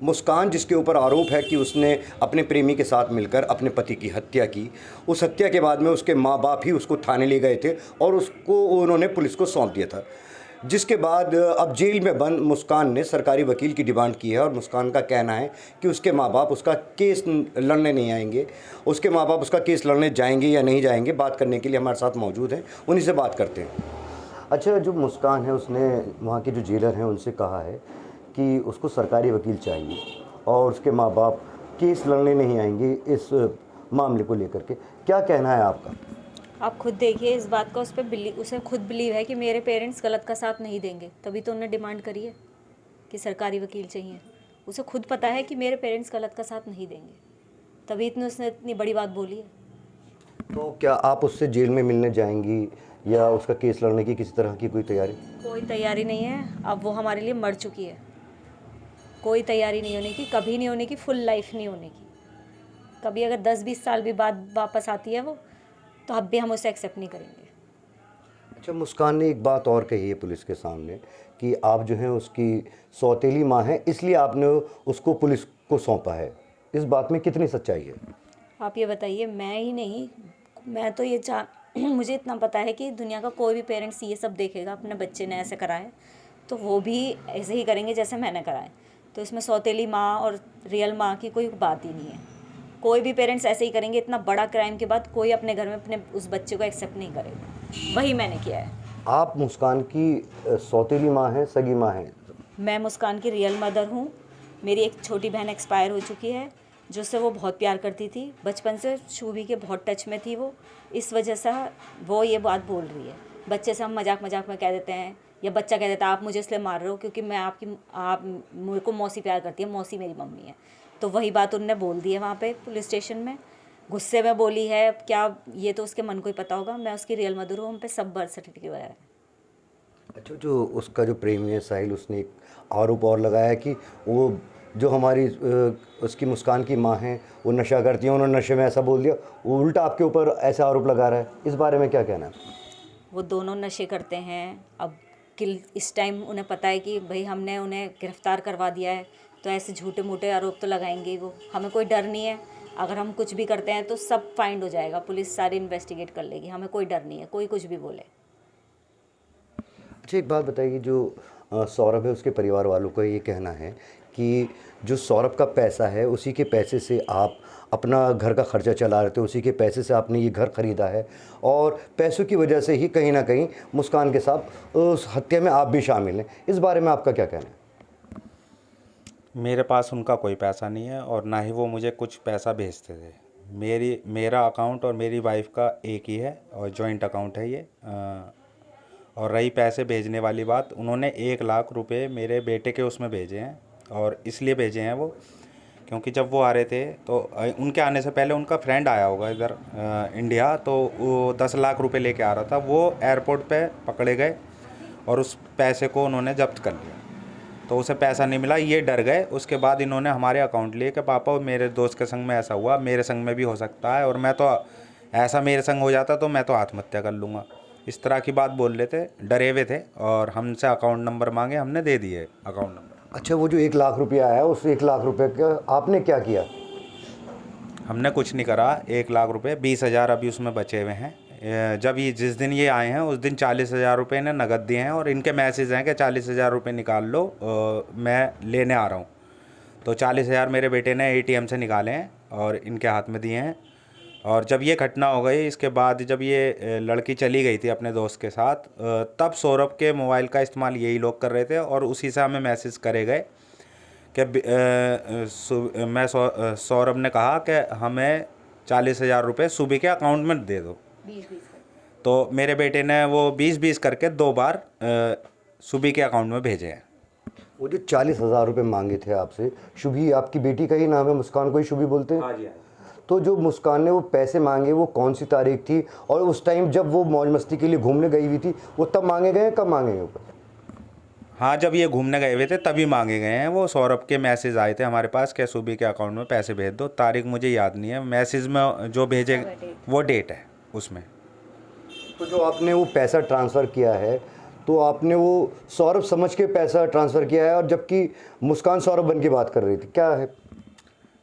मुस्कान जिसके ऊपर आरोप है कि उसने अपने प्रेमी के साथ मिलकर अपने पति की हत्या की, उस हत्या के बाद में उसके माँ बाप ही उसको थाने ले गए थे और उसको उन्होंने पुलिस को सौंप दिया था। जिसके बाद अब जेल में बंद मुस्कान ने सरकारी वकील की डिमांड की है और मुस्कान का कहना है कि उसके माँ बाप उसका केस लड़ने नहीं आएंगे। उसके माँ बाप उसका केस लड़ने जाएंगे या नहीं जाएंगे, बात करने के लिए हमारे साथ मौजूद हैं, उन्हीं से बात करते हैं। अच्छा, जो मुस्कान है उसने वहाँ के जो जेलर हैं उनसे कहा है कि उसको सरकारी वकील चाहिए और उसके माँ बाप केस लड़ने नहीं आएंगे इस मामले को लेकर के। क्या कहना है आपका? आप खुद देखिए इस बात का, उसे खुद बिलीव है कि मेरे पेरेंट्स गलत का साथ नहीं देंगे, तभी तो उन्होंने डिमांड करी है कि सरकारी वकील चाहिए। उसे खुद पता है कि मेरे पेरेंट्स गलत का साथ नहीं देंगे, तभी उसने इतनी बड़ी बात बोली है। तो क्या आप उससे जेल में मिलने जाएंगी या उसका केस लड़ने की किसी तरह की कोई तैयारी? कोई तैयारी नहीं है, अब वो हमारे लिए मर चुकी है। कोई तैयारी नहीं होने की, कभी नहीं होने की, फुल लाइफ नहीं होने की। कभी अगर 10-20 साल भी बाद वापस आती है वो, तो अब भी हम उसे एक्सेप्ट नहीं करेंगे। अच्छा, मुस्कान ने एक बात और कही है पुलिस के सामने कि आप जो हैं उसकी सौतेली माँ हैं, इसलिए आपने उसको पुलिस को सौंपा है। इस बात में कितनी सच्चाई है? आप ये बताइए, मैं ही नहीं, मैं तो ये मुझे इतना पता है कि दुनिया का कोई भी पेरेंट्स ये सब देखेगा, अपने बच्चे ने ऐसे करा है तो वो भी ऐसे ही करेंगे जैसे मैंने करा है। तो इसमें सौतेली माँ और रियल माँ की कोई बात ही नहीं है। कोई भी पेरेंट्स ऐसे ही करेंगे। इतना बड़ा क्राइम के बाद कोई अपने घर में अपने उस बच्चे को एक्सेप्ट नहीं करेगा। वही मैंने किया है। आप मुस्कान की सौतेली माँ हैं, सगी माँ हैं? मैं मुस्कान की रियल मदर हूँ। मेरी एक छोटी बहन एक्सपायर हो चुकी है, जिससे वो बहुत प्यार करती थी। बचपन से शुभी के बहुत टच में थी वो, इस वजह से वो ये बात बोल रही है। बच्चे से हम मजाक मजाक में कह देते हैं, या बच्चा कह देता है आप मुझे इसलिए मार रहे हो क्योंकि आप मेरे को मौसी प्यार करती है, मौसी मेरी मम्मी है। तो वही बात उनने बोल दी है वहाँ पे पुलिस स्टेशन में, गुस्से में बोली है। क्या ये तो उसके मन को ही पता होगा। मैं उसकी रियल मदर हूँ, हम पे सब बर्थ सर्टिफिकेट वगैरह है। अच्छा, जो उसका जो प्रेमी है साहिल, उसने एक आरोप और लगाया कि वो जो हमारी उसकी मुस्कान की माँ हैं वो नशा करती हैं, उन्होंने नशे में ऐसा बोल दिया, वो उल्टा आपके ऊपर ऐसा आरोप लगा रहा है। इस बारे में क्या कहना है? वो दोनों नशे करते हैं। अब इस टाइम उन्हें पता है कि भाई हमने उन्हें गिरफ्तार करवा दिया है, तो ऐसे झूठे मूठे आरोप तो लगाएंगे ही वो। हमें कोई डर नहीं है। अगर हम कुछ भी करते हैं तो सब फाइंड हो जाएगा, पुलिस सारी इन्वेस्टिगेट कर लेगी। हमें कोई डर नहीं है, कोई कुछ भी बोले। अच्छा, एक बात बताइए, जो सौरभ है उसके परिवार वालों का ये कहना है कि जो सौरभ का पैसा है उसी के पैसे से आप अपना घर का खर्चा चला रहे थे, उसी के पैसे से आपने ये घर ख़रीदा है और पैसों की वजह से ही कहीं ना कहीं मुस्कान के साथ उस हत्या में आप भी शामिल हैं। इस बारे में आपका क्या कहना है? मेरे पास उनका कोई पैसा नहीं है और ना ही वो मुझे कुछ पैसा भेजते थे। मेरा अकाउंट और मेरी वाइफ का एक ही है और जॉइंट अकाउंट है ये। और रही पैसे भेजने वाली बात, उन्होंने 1 लाख रुपए मेरे बेटे के उसमें भेजे हैं। और इसलिए भेजे हैं वो क्योंकि जब वो आ रहे थे तो उनके आने से पहले उनका फ्रेंड आया होगा इधर इंडिया, तो वो 10 लाख रुपए लेके आ रहा था। वो एयरपोर्ट पे पकड़े गए और उस पैसे को उन्होंने जब्त कर लिया, तो उसे पैसा नहीं मिला। ये डर गए। उसके बाद इन्होंने हमारे अकाउंट लिए कि पापा मेरे दोस्त के संग में ऐसा हुआ, मेरे संग में भी हो सकता है, और मैं तो ऐसा मेरे संग हो जाता तो मैं तो आत्महत्या कर लूँगा। इस तरह की बात बोल रहे थे, डरे हुए थे और हमसे अकाउंट नंबर मांगे, हमने दे दिए अकाउंट नंबर। अच्छा, वो जो 1 लाख रुपया आया उस 1 लाख रुपये का आपने क्या किया? हमने कुछ नहीं करा। 1 लाख रुपये, 20,000 अभी उसमें बचे हुए हैं। जब ये जिस दिन ये आए हैं उस दिन 40,000 रुपये ने नगद दिए हैं और इनके मैसेज हैं कि 40,000 रुपये निकाल लो, मैं लेने आ रहा हूँ। तो 40,000 मेरे बेटे ने ATM से निकाले हैं और इनके हाथ में दिए हैं। और जब ये घटना हो गई, इसके बाद जब ये लड़की चली गई थी अपने दोस्त के साथ, तब सौरभ के मोबाइल का इस्तेमाल यही लोग कर रहे थे और उसी से हमें मैसेज करे गए कि सौरभ ने कहा कि हमें 40,000 रुपये सुबह के अकाउंट में दे दो। 20-20 तो मेरे बेटे ने वो 20-20 करके 2 बार सुबह के अकाउंट में भेजे हैं। वो जो 40,000 रुपये मांगे थे आपसे, शुभी आपकी बेटी का ही नाम है, मुस्कान को ही शुभी बोलते हैं? हाँ जी। तो जो मुस्कान ने वो पैसे मांगे वो कौन सी तारीख थी, और उस टाइम जब वो मौज मस्ती के लिए घूमने गई हुई थी वो तब मांगे गए, कब मांगे गए? हाँ, जब ये घूमने गए हुए थे तभी मांगे गए हैं। वो सौरभ के मैसेज आए थे हमारे पास कि सुबह के अकाउंट में पैसे भेज दो। तारीख मुझे याद नहीं है, मैसेज में जो भेजे वो डेट है उसमें। तो जो आपने वो पैसा ट्रांसफ़र किया है, तो आपने वो सौरभ समझ के पैसा ट्रांसफ़र किया है, और जबकि मुस्कान सौरभ बन के बात कर रही थी, क्या है?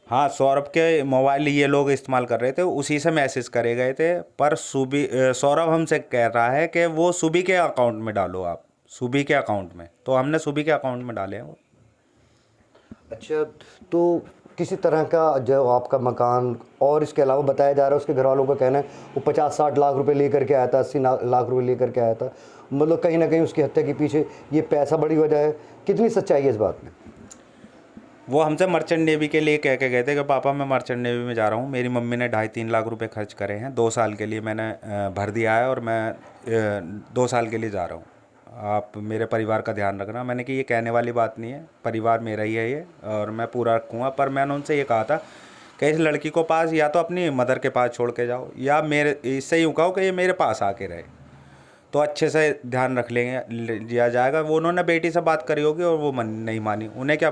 हाँ, सौरभ के मोबाइल ये लोग इस्तेमाल कर रहे थे, उसी से मैसेज करे गए थे। पर सौरभ हमसे कह रहा है कि वो सुबी के अकाउंट में डालो, आप सुबी के अकाउंट में। तो हमने सुबी के अकाउंट में डाले हैं वो। अच्छा, तो किसी तरह का जो आपका मकान और इसके अलावा बताया जा रहा है, उसके घर वालों का कहना है वो 50-60 लाख रुपए लेकर के आया था, 80 लाख रुपए लेकर के आया था, मतलब कहीं ना कहीं उसकी हत्या के पीछे ये पैसा बड़ी वजह है। कितनी सच्चाई है इस बात में? वो हमसे मर्चेंट नेवी के लिए कह के गए थे कि पापा मैं मर्चेंट नेवी में जा रहा हूँ। मेरी मम्मी ने 2.5-3 लाख रुपए खर्च करे हैं, 2 साल के लिए मैंने भर दिया है, और मैं 2 साल के लिए जा रहा हूँ। आप मेरे परिवार का ध्यान रखना। मैंने कि ये कहने वाली बात नहीं है, परिवार मेरा ही है ये, और मैं पूरा रखूँगा। पर मैंने उनसे ये कहा था कि इस लड़की को पास या तो अपनी मदर के पास छोड़ के जाओ, या मेरे इससे यूँ कहो कि ये मेरे पास आके रहे, तो अच्छे से ध्यान रख लेंगे, लिया जाएगा। वो उन्होंने बेटी से बात करी होगी और वो नहीं मानी। उन्हें क्या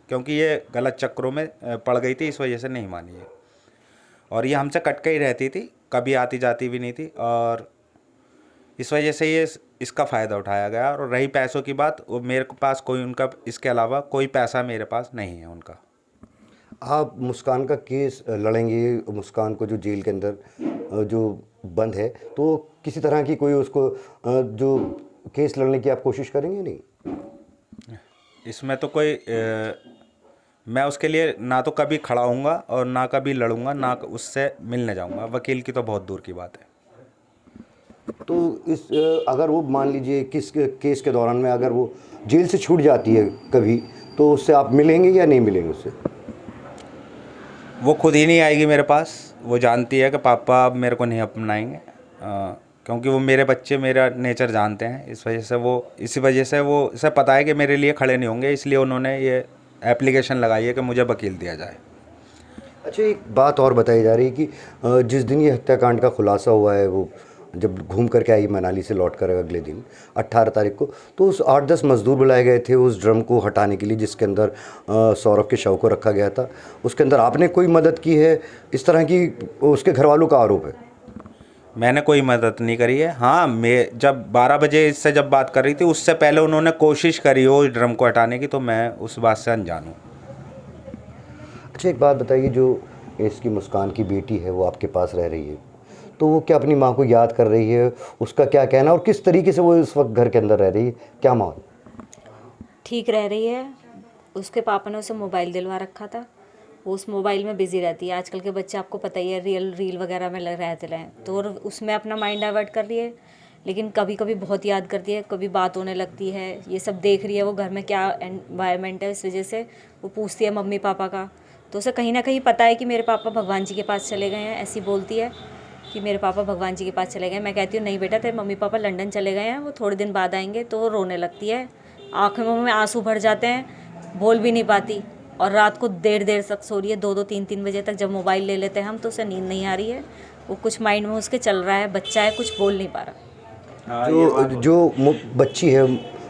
क्योंकि ये गलत चक्रों में पड़ गई थी, इस वजह से नहीं मानी है। और ये हमसे कट के ही रहती थी, कभी आती जाती भी नहीं थी, और इस वजह से ये इसका फ़ायदा उठाया गया। और रही पैसों की बात, वो मेरे पास कोई उनका इसके अलावा कोई पैसा मेरे पास नहीं है उनका। आप मुस्कान का केस लड़ेंगे, मुस्कान को जो जेल के अंदर जो बंद है, तो किसी तरह की कोई उसको जो केस लड़ने की आप कोशिश करेंगे? नहीं, इसमें तो कोई मैं उसके लिए ना तो कभी खड़ा हूँगा और ना कभी लड़ूंगा, ना उससे मिलने जाऊँगा। वकील की तो बहुत दूर की बात है। तो इस अगर वो मान लीजिए किस केस के दौरान में अगर वो जेल से छूट जाती है कभी, तो उससे आप मिलेंगे या नहीं मिलेंगे उससे? वो खुद ही नहीं आएगी मेरे पास। वो जानती है कि पापा अब मेरे को नहीं अपनाएंगे, क्योंकि वो मेरे बच्चे मेरा नेचर जानते हैं। इसी वजह से वो इसे पता है कि मेरे लिए खड़े नहीं होंगे, इसलिए उन्होंने ये एप्लीकेशन लगाई है कि मुझे वकील दिया जाए। अच्छा, एक बात और बताई जा रही है कि जिस दिन ये हत्याकांड का खुलासा हुआ है, वो जब घूम करके आई मनाली से लौट कर अगले दिन 18 तारीख को, तो उस 8-10 मज़दूर बुलाए गए थे उस ड्रम को हटाने के लिए जिसके अंदर सौरभ के शव को रखा गया था। उसके अंदर आपने कोई मदद की है? इस तरह की उसके घर वालों का आरोप है। मैंने कोई मदद नहीं करी है। हाँ, मैं जब 12 बजे इससे जब बात कर रही थी, उससे पहले उन्होंने कोशिश करी हो ड्रम को हटाने की, तो मैं उस बात से अनजान हूँ। अच्छा, एक बात बताइए, जो इसकी मुस्कान की बेटी है वो आपके पास रह रही है, तो वो क्या अपनी माँ को याद कर रही है? उसका क्या कहना, और किस तरीके से वो इस वक्त घर के अंदर रह रही है? क्या माहौल? ठीक रह रही है। उसके पापा ने उसे मोबाइल दिलवा रखा था, वो उस मोबाइल में बिज़ी रहती है। आजकल के बच्चे आपको पता ही है, रील वगैरह में लग रहते हैं, तो उसमें अपना माइंड डाइवर्ट कर रही है। लेकिन कभी कभी बहुत याद करती है, कभी बात होने लगती है, ये सब देख रही है वो घर में क्या एनवायरनमेंट है, इस वजह से वो पूछती है मम्मी पापा का। तो उसे कहीं ना कहीं पता है कि मेरे पापा भगवान जी के पास चले गए हैं, ऐसी बोलती है कि मेरे पापा भगवान जी के पास चले गए। मैं कहती हूँ नहीं बेटा, तेरे मम्मी पापा लंदन चले गए हैं, वो थोड़े दिन बाद आएंगे। तो वो रोने लगती है, आँखों में आंसू भर जाते हैं, बोल भी नहीं पाती, और रात को देर तक सो रही है, 2-2 3-3 बजे तक। जब मोबाइल ले लेते हैं हम तो उसे नींद नहीं आ रही है, वो कुछ माइंड में उसके चल रहा है, बच्चा है, कुछ बोल नहीं पा रहा। जो बच्ची है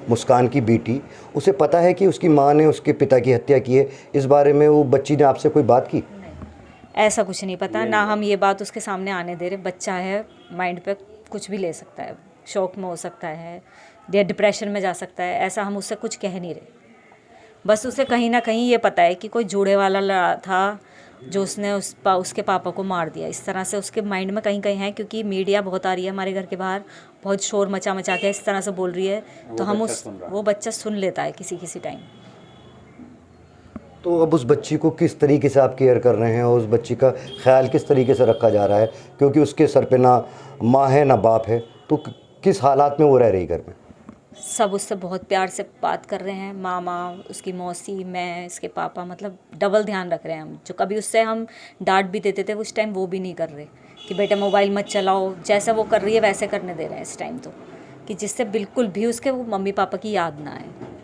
मुस्कान की बेटी, उसे पता है कि उसकी माँ ने उसके पिता की हत्या की है? इस बारे में वो बच्ची ने आपसे कोई बात की? ऐसा कुछ नहीं पता, ना हम ये बात उसके सामने आने दे रहे। बच्चा है, माइंड पे कुछ भी ले सकता है, शौक में हो सकता है या डिप्रेशन में जा सकता है, ऐसा हम उससे कुछ कह नहीं रहे। बस उसे कहीं ना कहीं ये पता है कि कोई जूड़े वाला लड़ा था जो उसने उसके पापा को मार दिया, इस तरह से उसके माइंड में कहीं है। क्योंकि मीडिया बहुत आ रही है हमारे घर के बाहर, बहुत शोर मचा के इस तरह से बोल रही है, तो हम वो बच्चा सुन लेता है किसी टाइम। तो अब उस बच्ची को किस तरीके से आप केयर कर रहे हैं, और उस बच्ची का ख्याल किस तरीके से रखा जा रहा है? क्योंकि उसके सर पे ना माँ है ना बाप है, तो किस हालात में वो रह रही घर में? सब उससे बहुत प्यार से बात कर रहे हैं, मामा, उसकी मौसी, मैं, इसके पापा, मतलब डबल ध्यान रख रहे हैं हम। जो कभी उससे हम डांट भी देते थे, उस टाइम वो भी नहीं कर रहे कि बेटा मोबाइल मत चलाओ। जैसा वो कर रही है वैसे करने दे रहे हैं इस टाइम, तो कि जिससे बिल्कुल भी उसके वो मम्मी पापा की याद ना आए।